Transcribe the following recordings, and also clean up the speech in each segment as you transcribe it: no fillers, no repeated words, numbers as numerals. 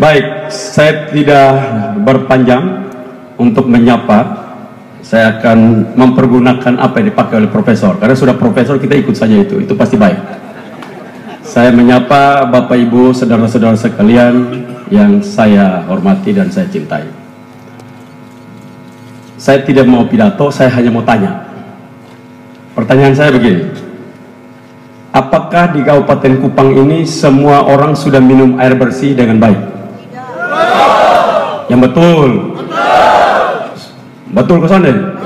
Baik, saya tidak berpanjang untuk menyapa. Saya akan mempergunakan apa yang dipakai oleh profesor. Karena sudah profesor, kita ikut saja itu pasti baik. Saya menyapa Bapak Ibu, saudara-saudara sekalian yang saya hormati dan saya cintai. Saya tidak mau pidato, saya hanya mau tanya. Pertanyaan saya begini. Apakah di Kabupaten Kupang ini semua orang sudah minum air bersih dengan baik? Yang betul. Betul Kosonden?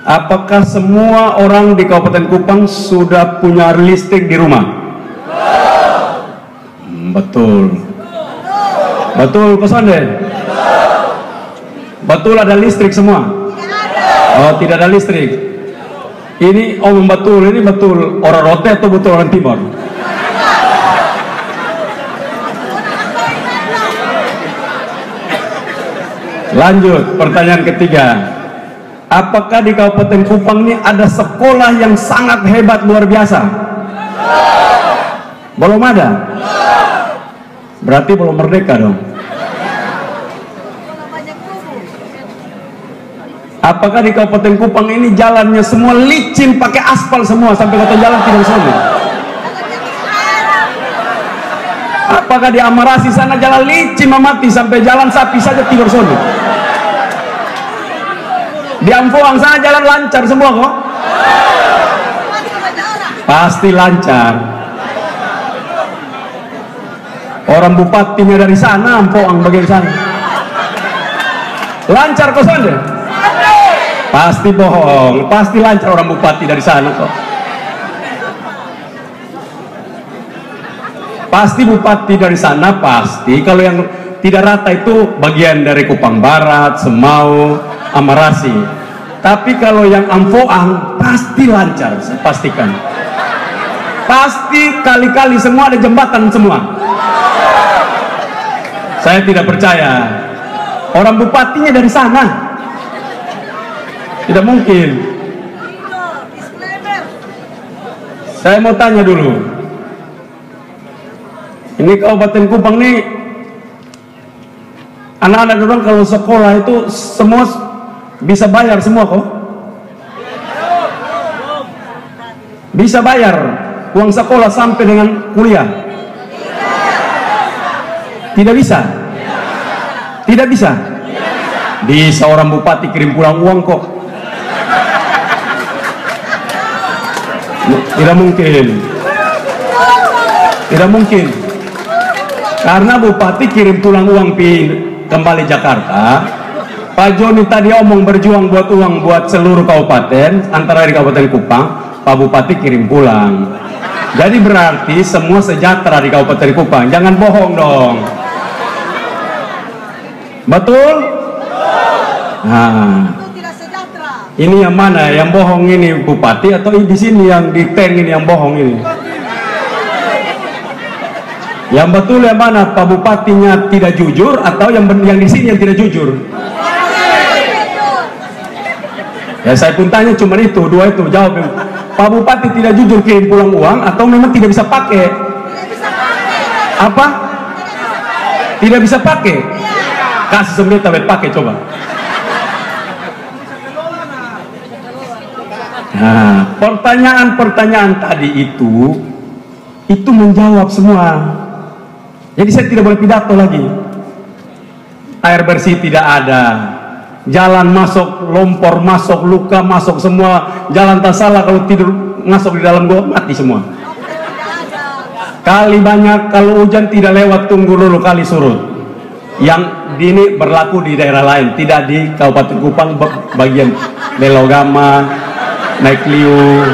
Apakah semua orang di Kabupaten Kupang sudah punya listrik di rumah? Betul. Betul Kosonden? Betul ada listrik semua? Oh, tidak ada listrik. Ini omong betul, ini betul orang Rote atau betul orang Timur? Lanjut, pertanyaan ketiga. Apakah di Kabupaten Kupang ini ada sekolah yang sangat hebat luar biasa? Belum ada? Berarti belum merdeka dong. Apakah di Kabupaten Kupang ini jalannya semua licin, pakai aspal semua sampai kota jalan tidak semua? Apakah di Amarasi sana jalan licin memati sampai jalan sapi saja tidur sono? Di Ampoang sana jalan lancar semua kok? Pasti lancar. Orang bupatinya dari sana, Ampoang bagian sana. Lancar kok sana? Pasti bohong, pasti lancar orang bupati dari sana kok. Pasti bupati dari sana pasti. Kalau yang tidak rata itu bagian dari Kupang Barat, Semau, Amarasi. Tapi kalau yang Ampoang pasti lancar, saya pastikan. Pasti kali-kali semua ada jembatan semua. Saya tidak percaya. Orang bupatinya dari sana. Tidak mungkin. Saya mau tanya dulu. Ini Kabupaten Kupang nih, anak-anak orang kalau sekolah itu semua bisa bayar semua kok? Bisa bayar uang sekolah sampai dengan kuliah? Tidak bisa? Tidak bisa? Bisa orang bupati kirim pulang uang kok? Tidak mungkin. Tidak mungkin. Karena bupati kirim pulang uang kembali Jakarta. Pak Joni tadi omong berjuang buat uang buat seluruh kabupaten, antara di Kabupaten Kupang, Pak Bupati kirim pulang. Jadi berarti semua sejahtera di Kabupaten Kupang. Jangan bohong dong. Betul? Nah, ini yang mana? Yang bohong ini bupati atau di sini yang di tank ini yang bohong ini? Yang betul yang mana? Pak Bupatinya tidak jujur atau yang di sini yang tidak jujur? Ya saya pun tanya cuma itu, dua itu jawab. Pak Bupati tidak jujur kirim pulang uang atau memang tidak bisa pakai? Apa? Tidak bisa pakai? Kasih sembilan tablet pakai coba. Nah, pertanyaan-pertanyaan tadi itu menjawab semua. Jadi saya tidak boleh pidato lagi. Air bersih tidak ada, jalan masuk, lompor masuk, luka masuk semua, jalan tak salah kalau tidur masuk di dalam gua mati semua. Kali banyak, kalau hujan tidak lewat tunggu dulu kali surut. Yang ini berlaku di daerah lain, tidak di Kabupaten Kupang bagian Belogama, Naik Liu.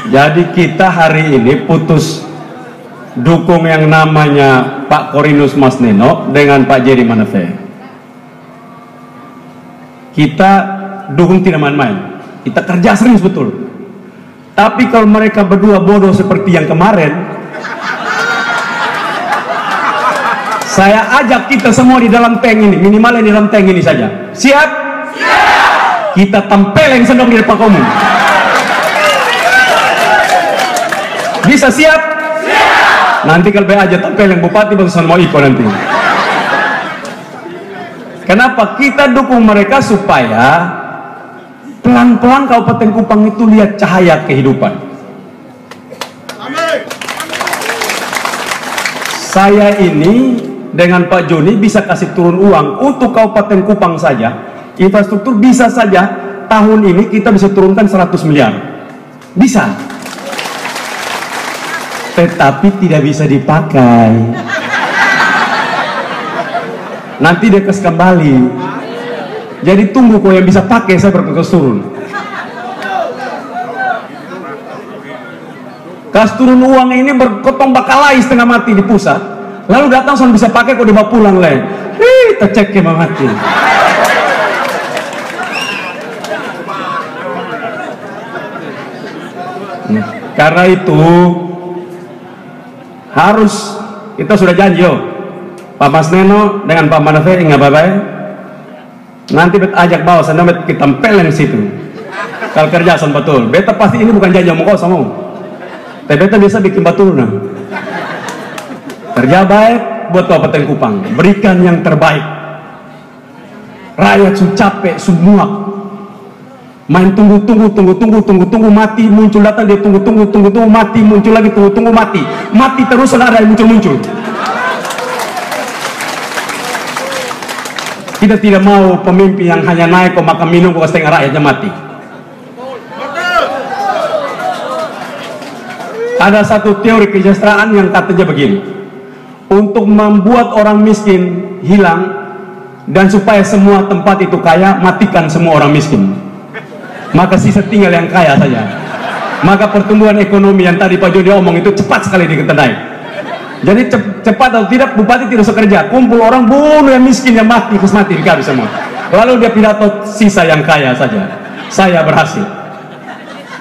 Jadi kita hari ini putus dukung yang namanya Pak Korinus Mas Neno dengan Pak Jerry Manafe. Kita dukung tidak main-main. Kita kerja serius betul. Tapi kalau mereka berdua bodoh seperti yang kemarin, saya ajak kita semua di dalam tank ini, minimalnya di dalam tank ini saja. Siap? Siap. Kita tempeleng sendok di depan umum. Bisa siap? Siap. Nanti kalau aja tampil yang bupati barusan mau ikut nanti. Kenapa? Kita dukung mereka supaya pelan-pelan Kabupaten Kupang itu lihat cahaya kehidupan. Amin. Saya ini dengan Pak Joni bisa kasih turun uang untuk Kabupaten Kupang saja, infrastruktur bisa saja tahun ini kita bisa turunkan 100 miliar. Bisa. Tetapi tidak bisa dipakai. Nanti dia kes kembali. Jadi tunggu kok yang bisa pakai, saya berkekas turun. Kas turun uang ini berkotong bakalai setengah mati di pusat. Lalu datang soal bisa pakai kok dibawa pulang leh. Tercek ke mati. Karena itu harus kita sudah janji Pak Mas Neno dengan Pak Manafe ingat bapak. Nanti bet ajak bawa sana bet kita tempelin situ. Kalau kerjaan betul, beta pasti ini bukan janji mau kau sama. Tapi beta biasa bikin betul nah. Kerja baik buat Kabupaten Kupang, berikan yang terbaik. Rakyat su capek, su muak. Main tunggu mati muncul datang dia tunggu mati muncul lagi tunggu mati terus ada yang muncul. Kita tidak mau pemimpin yang hanya naik kok makan minum kok setengah rakyatnya mati. Ada satu teori kesejahteraan yang katanya begini, untuk membuat orang miskin hilang dan supaya semua tempat itu kaya, matikan semua orang miskin, maka sisa tinggal yang kaya saja. Maka pertumbuhan ekonomi yang tadi Pak Joni omong itu cepat sekali diketenai. Jadi cepat atau tidak bupati tidak usah kerja, kumpul orang bunuh yang miskin yang mati terus mati dikabis semua. Lalu dia pidato sisa yang kaya saja. Saya berhasil.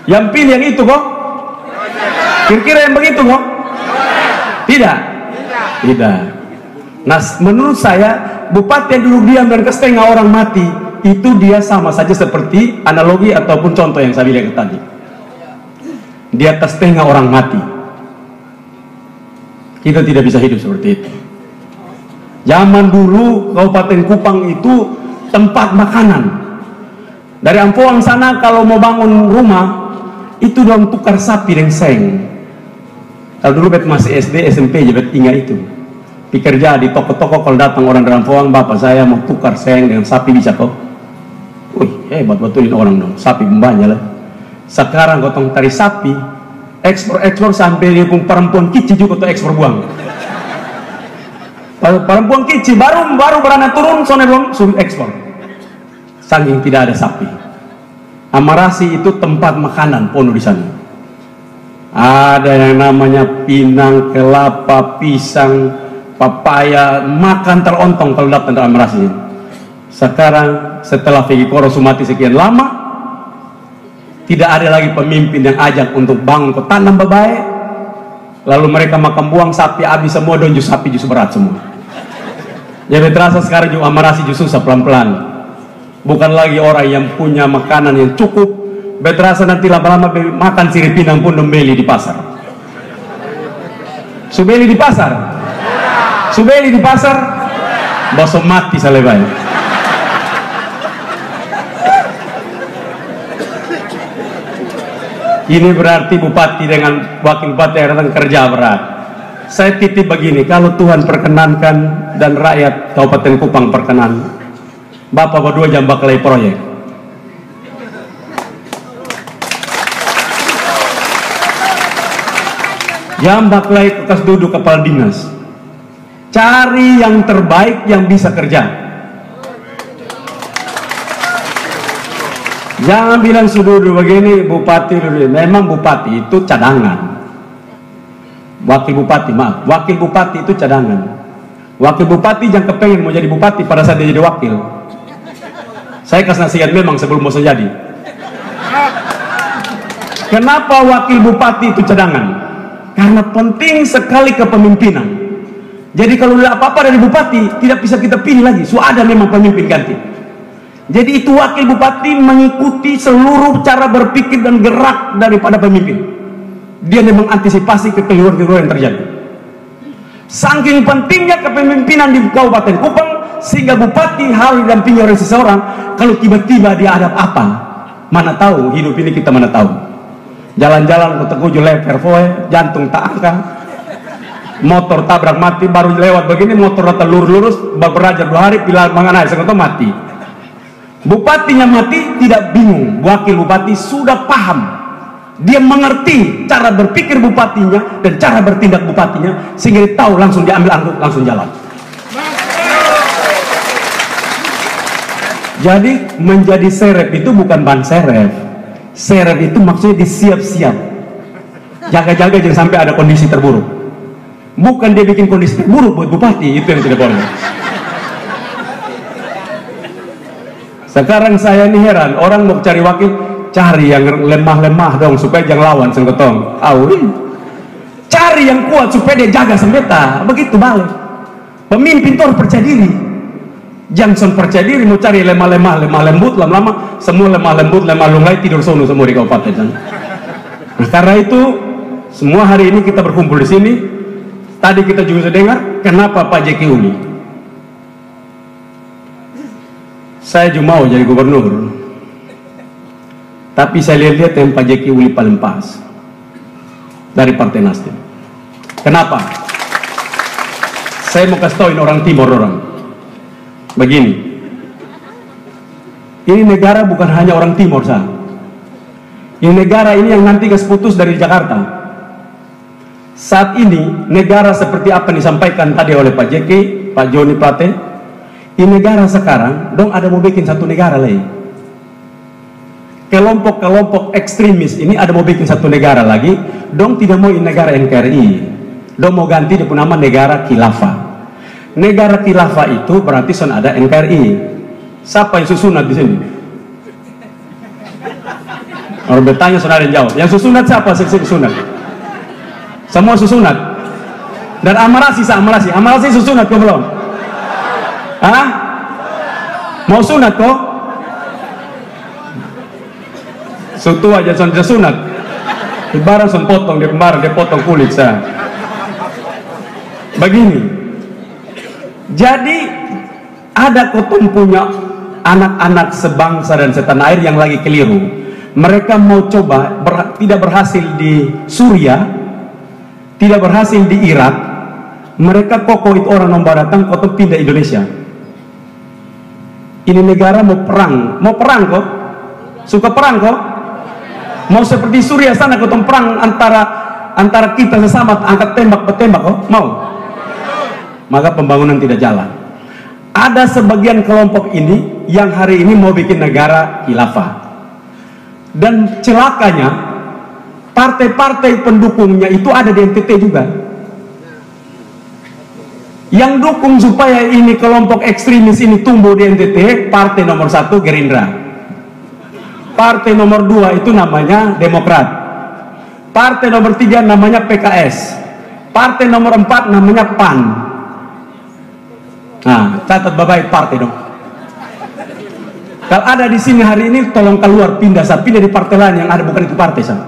Yang pilih yang itu kok? Kira-kira yang begitu kok? Tidak. Tidak. Nah menurut saya bupati yang duduk diam dan setengah orang mati itu dia sama saja seperti analogi ataupun contoh yang saya bilang tadi. Dia setengah orang mati. Kita tidak bisa hidup seperti itu. Zaman dulu Kabupaten Kupang itu tempat makanan. Dari Ampoang sana kalau mau bangun rumah itu dong tukar sapi dan seng. Kalau dulu bet masih SD SMP bet tinggal itu. Pekerja di toko-toko kalau datang orang dari Ampoang, bapak saya mau tukar seng dengan sapi bisa kok. Wih hebat betulin orang dong, sapi banyak lah. Sekarang gotong tari sapi ekspor sampai dia pun perempuan kici juga tuh ekspor buang. Perempuan kici baru beranak turun soalnya belum suruh ekspor. Saking tidak ada sapi. Amarasi itu tempat makanan penuh di sana. Ada yang namanya pinang, kelapa, pisang, papaya, makan terontong kalau datang dari Amarasi. Sekarang setelah Vegi Koro Sumati sekian lama, tidak ada lagi pemimpin yang ajak untuk bangun ke tanam baik. Lalu mereka makan buang sapi habis semua dan jus sapi jus berat semua. Jadi terasa sekarang juga Amarasi justru pelan-pelan. Bukan lagi orang yang punya makanan yang cukup. Berterasa nanti lama-lama makan sirip pinang pun membeli di pasar. Subeli di pasar. Subeli di pasar. Boso mati selebay. Ini berarti bupati dengan wakil bupati yang datang kerja berat. Saya titip begini, kalau Tuhan perkenankan dan rakyat Kabupaten Kupang perkenan, Bapak berdua jam baklai proyek. Jam baklai bekas duduk kepala dinas. Cari yang terbaik yang bisa kerja. Jangan bilang sudah begini bupati dulu. Memang bupati itu cadangan. Wakil bupati, maaf, wakil bupati itu cadangan. Wakil bupati yang kepengen mau jadi bupati pada saat dia jadi wakil. Saya kasih nasihat memang sebelum mau jadi. Kenapa wakil bupati itu cadangan? Karena penting sekali kepemimpinan. Jadi kalau ada apa-apa dari bupati tidak bisa kita pilih lagi. Sudah ada memang pemimpin ganti. Jadi itu wakil bupati mengikuti seluruh cara berpikir dan gerak daripada pemimpin. dia mengantisipasi kekeliruan-kekeliruan yang terjadi. Saking pentingnya kepemimpinan di Kabupaten Kupang, sehingga bupati harus didampingi oleh seseorang. Kalau tiba-tiba dia ada apa, mana tahu, hidup ini kita mana tahu. Jalan-jalan ke Teguju leper foe, jantung tak angkat, motor tabrak mati, baru lewat begini motor rata lurus berajar 2 hari pilar mangan air sengoto mati. Bupatinya mati tidak bingung, wakil bupati sudah paham, dia mengerti cara berpikir bupatinya dan cara bertindak bupatinya, sehingga dia tahu langsung diambil angkut langsung jalan. Jadi menjadi serep itu bukan ban serep. Serep itu maksudnya disiap-siap, jaga-jaga jangan sampai ada kondisi terburuk. Bukan dia bikin kondisi terburuk buat bupati, itu yang tidak boleh. Sekarang saya ini heran, orang mau cari wakil, cari yang lemah-lemah dong supaya jangan lawan sengkotong. Cari yang kuat supaya dia jaga sengketa, begitu balik. Pemimpin itu harus percaya diri. Jangan percaya diri mau cari lemah-lemah, lemah lembut, lama-lama semua lemah lembut, lemah lunglai tidur sono semua di kabupaten. Nah, karena itu semua hari ini kita berkumpul di sini. Tadi kita juga sudah dengar kenapa Pak Jeki Uli. Saya juga mau jadi gubernur, tapi saya lihat yang Pak Jeki Uli paling pas dari Partai Nasdem. Kenapa? Saya mau kasih tauin orang Timur orang. Begini, ini negara bukan hanya orang Timur sah. Ini negara ini yang nanti putus dari Jakarta. Saat ini negara seperti apa yang disampaikan tadi oleh Pak Jeki, Pak Joni Plate. Ini negara sekarang, dong ada mau bikin satu negara lagi. Kelompok-kelompok ekstremis ini ada mau bikin satu negara lagi. Dong tidak mau ini negara NKRI. Dong mau ganti dia punya nama negara khilafah. Negara khilafah itu berarti son ada NKRI. Siapa yang susunat di sini? Orang bertanya son ada yang jawab. Yang susunat siapa? Susunat. Semua susunat. Dan Amarasi susunat kok belum? Hah? Mau sunat kok? Sutu aja son sunat. Ibarat son potong dia kemarin dia potong kulit saya. Begini. Jadi ada kotong punya anak-anak sebangsa dan setanah air yang lagi keliru. Mereka mau coba tidak berhasil di Suriah, tidak berhasil di Irak. Mereka kokoh itu orang nomor datang kotong pindah Indonesia. Ini negara mau perang kok, suka perang kok, mau seperti Suriah sana kotong perang antara kita sesama angkat tembak bertembak kok, mau? Maka pembangunan tidak jalan. Ada sebagian kelompok ini yang hari ini mau bikin negara khilafah, dan celakanya partai-partai pendukungnya itu ada di NTT juga. Yang dukung supaya ini kelompok ekstremis ini tumbuh di NTT, partai nomor 1 Gerindra, partai nomor 2 itu namanya Demokrat, partai nomor 3 namanya PKS, partai nomor 4 namanya PAN. Nah, catat baik partai dong. Kalau ada di sini hari ini, tolong keluar pindah di partai lain yang ada bukan itu partai saya.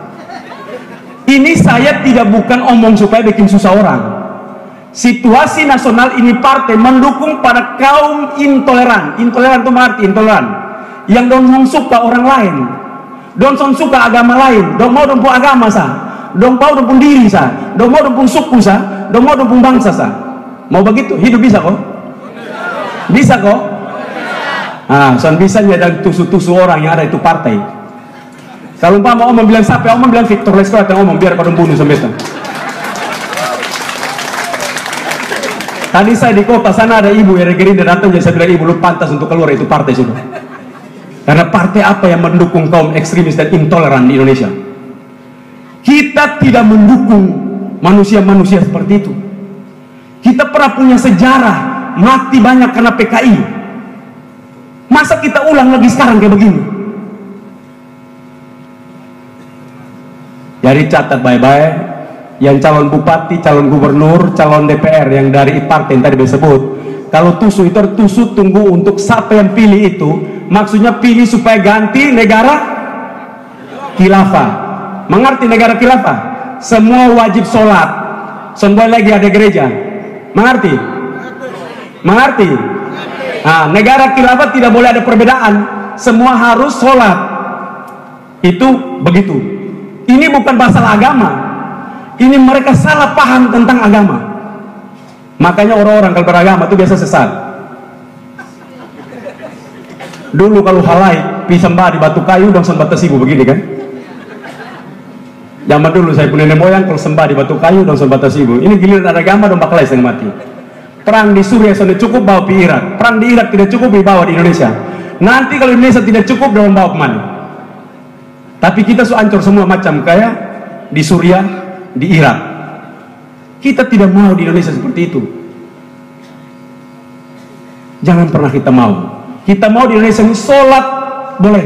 Ini saya tidak bukan omong supaya bikin susah orang. Situasi nasional ini partai mendukung pada kaum intoleran. Intoleran itu arti intoleran. Yang dong suka orang lain, dong suka agama lain, dong mau dong agama sah, dong mau dong diri sah, dong mau dong suku sah, dong mau dong bangsa sah. Mau begitu hidup bisa kok? Bisa kok? Ah, soal bisanya dan tusu-tusu orang yang ada itu partai. Kalau umpama omong bilang siapa, omong bilang Victor Lesko yang omong biar pada bunuh semesta. Tadi saya di kota sana ada ibu yang Gerindra datang, jadi saya bilang ibu lu pantas untuk keluar itu partai sudah. Karena partai apa yang mendukung kaum ekstremis dan intoleran di Indonesia? Kita tidak mendukung manusia-manusia seperti itu. Kita pernah punya sejarah mati banyak karena PKI. Masa kita ulang lagi sekarang kayak begini? Jadi catat baik-baik. Yang calon bupati, calon gubernur, calon DPR yang dari partai yang tadi disebut, kalau tusu itu tusu tunggu untuk siapa yang pilih itu, maksudnya pilih supaya ganti negara khilafah. Mengerti negara khilafah? semua wajib sholat, semua lagi ada gereja. Mengerti? Mengerti? Nah, negara khilafah tidak boleh ada perbedaan, semua harus sholat. Itu begitu. Ini bukan masalah agama, ini mereka salah paham tentang agama. Makanya orang-orang kalau beragama itu biasa sesat. Dulu kalau halai pisembah di batu kayu dan sembah tesibu begini kan. Zaman dulu saya punya nenek moyang kalau sembah di batu kayu dan sembah tesibu. Ini giliran ada agama dan bakal yang mati. Perang di Suriah sudah cukup, bawa di Irak. Perang di Irak tidak cukup, dibawa di Indonesia. Nanti kalau Indonesia tidak cukup, dalam bawa kemana? Tapi kita sudah hancur semua macam kayak di Suriah, di Irak. Kita tidak mau di Indonesia seperti itu. Jangan pernah kita mau. Kita mau di Indonesia ini sholat boleh.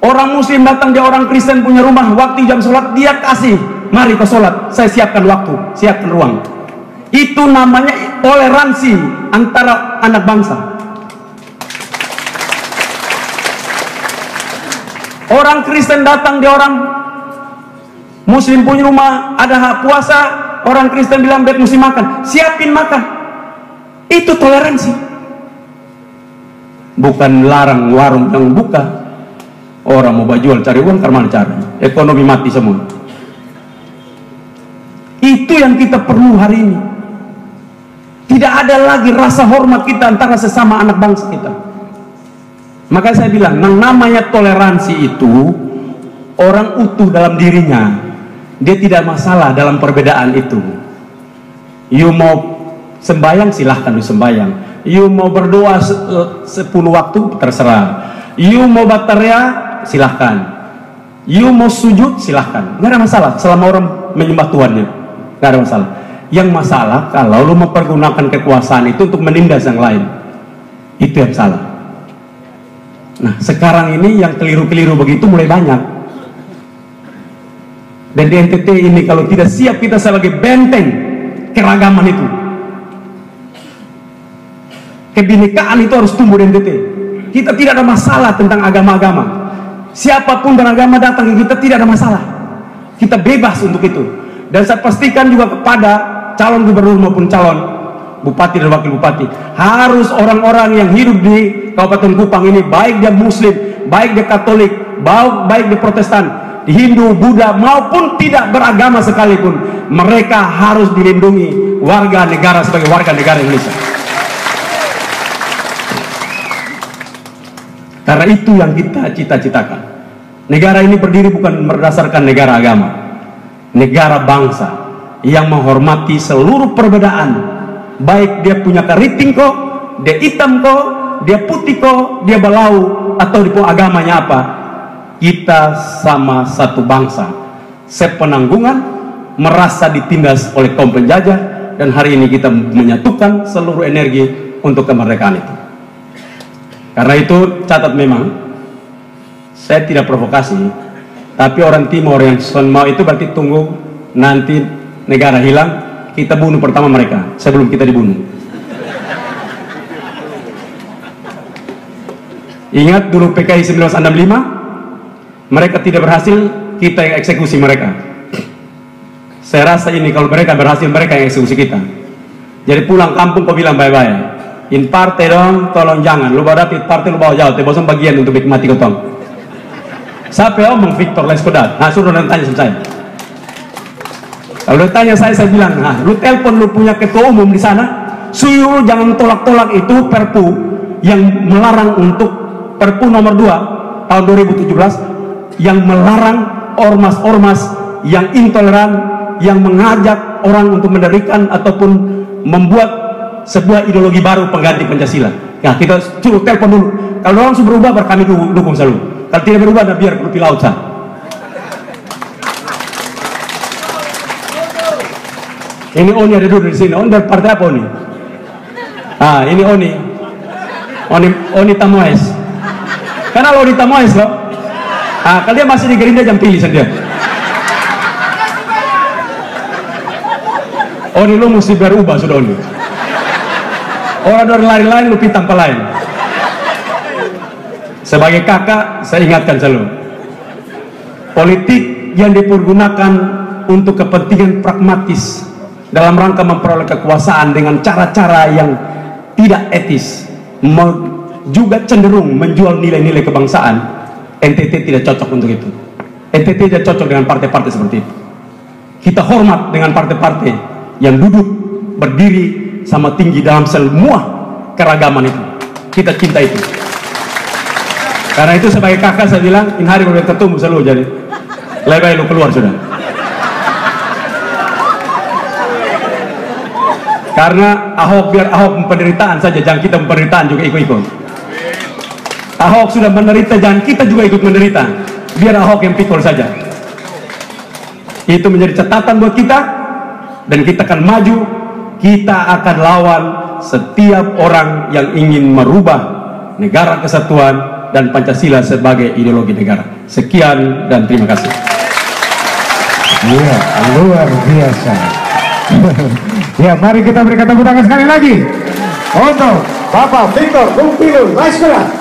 Orang muslim datang, dia orang Kristen punya rumah, waktu jam sholat dia kasih, mari ke sholat, saya siapkan waktu, siapkan ruang. Itu namanya toleransi antara anak bangsa. Orang Kristen datang, dia orang muslim punya rumah, ada hak puasa, orang Kristen bilang bed mesti makan, siapin makan. Itu toleransi. Bukan larang warung yang buka. Orang mau jual cari uang, karena cari ekonomi mati semua. Itu yang kita perlu hari ini. Tidak ada lagi rasa hormat kita antara sesama anak bangsa kita. Maka saya bilang, yang namanya toleransi itu orang utuh dalam dirinya. Dia tidak masalah dalam perbedaan itu. You mau sembahyang silahkan you sembahyang. You mau berdoa 10 waktu terserah. You mau bataria silahkan. You mau sujud silahkan. Nggak ada masalah selama orang menyembah Tuhannya. Nggak ada masalah. Yang masalah kalau lu mempergunakan kekuasaan itu untuk menindas yang lain. Itu yang salah. Nah sekarang ini yang keliru-keliru begitu mulai banyak. Dan di NTT ini kalau tidak siap kita sebagai benteng keragaman itu, kebinekaan itu harus tumbuh di NTT. Kita tidak ada masalah tentang agama-agama. Siapapun beragama datang ke kita tidak ada masalah. Kita bebas untuk itu. Dan saya pastikan juga kepada calon gubernur maupun calon bupati dan wakil bupati, harus orang-orang yang hidup di Kabupaten Kupang ini, baik dia Muslim, baik dia Katolik, baik dia Protestan, di Hindu, Buddha maupun tidak beragama sekalipun, mereka harus dilindungi warga negara sebagai warga negara Indonesia. Karena itu yang kita cita-citakan. Negara ini berdiri bukan berdasarkan negara agama, negara bangsa yang menghormati seluruh perbedaan, baik dia punya keriting kok, dia hitam kok, dia putih kok, dia belau, atau di agamanya apa. Kita sama satu bangsa, sepenanggungan, merasa ditindas oleh kaum penjajah, dan hari ini kita menyatukan seluruh energi untuk kemerdekaan itu. Karena itu catat, memang saya tidak provokasi, tapi orang timur yang mau itu berarti tunggu nanti negara hilang, kita bunuh pertama mereka sebelum kita dibunuh. Ingat dulu PKI 1965, mereka tidak berhasil, kita yang eksekusi mereka. Saya rasa ini kalau mereka berhasil, mereka yang eksekusi kita. Jadi pulang kampung kau bilang bye-bye. In partai dong, tolong jangan. Lu bawa dapat partai, lu bawa jauh. Tapi bosan bagian untuk mati ketong. Siapa yang omong Victor Leskodat? Nah, suruh tanya sama saya. Kalau tanya saya bilang, nah, lu telepon lu punya ketua umum di sana, suruh jangan tolak-tolak itu perpu yang melarang untuk perpu nomor 2 tahun 2017 yang melarang ormas-ormas yang intoleran, yang mengajak orang untuk mendirikan ataupun membuat sebuah ideologi baru pengganti Pancasila. Ya, kita suruh telepon dulu. Kalau orang sudah berubah, kami dukung selalu. Kalau tidak berubah, nah biar pergi laut sah. Ini Oni ada dulu di sini. Oni dari partai apa Oni? Ah, ini Oni Tamoes. Karena lo di Tamoes loh. Ah, kalau dia masih di Gerindra, jangan pilih saja. Oni lo mesti berubah sudah Oni. Orang dari lain-lain lu pitang pelain. Sebagai kakak saya ingatkan selalu, politik yang dipergunakan untuk kepentingan pragmatis dalam rangka memperoleh kekuasaan dengan cara-cara yang tidak etis, juga cenderung menjual nilai-nilai kebangsaan, NTT tidak cocok untuk itu. NTT tidak cocok dengan partai-partai seperti itu. Kita hormat dengan partai-partai yang duduk berdiri sama tinggi dalam semua keragaman itu. Kita cinta itu. Karena itu sebagai kakak saya bilang, ini hari udah ketemu selalu, jadi lebih baik lu keluar sudah. Karena Ahok, biar Ahok penderitaan saja, jangan kita penderitaan juga ikut-ikut. Ahok sudah menderita, jangan kita juga ikut menderita. Biar Ahok yang pikul saja. Itu menjadi catatan buat kita, dan kita akan maju. Kita akan lawan setiap orang yang ingin merubah negara kesatuan dan Pancasila sebagai ideologi negara. Sekian dan terima kasih. Iya, luar biasa. Ya, mari kita berikan tepuk tangan sekali lagi untuk Bapak Victor Bung Pilun Maiskulah.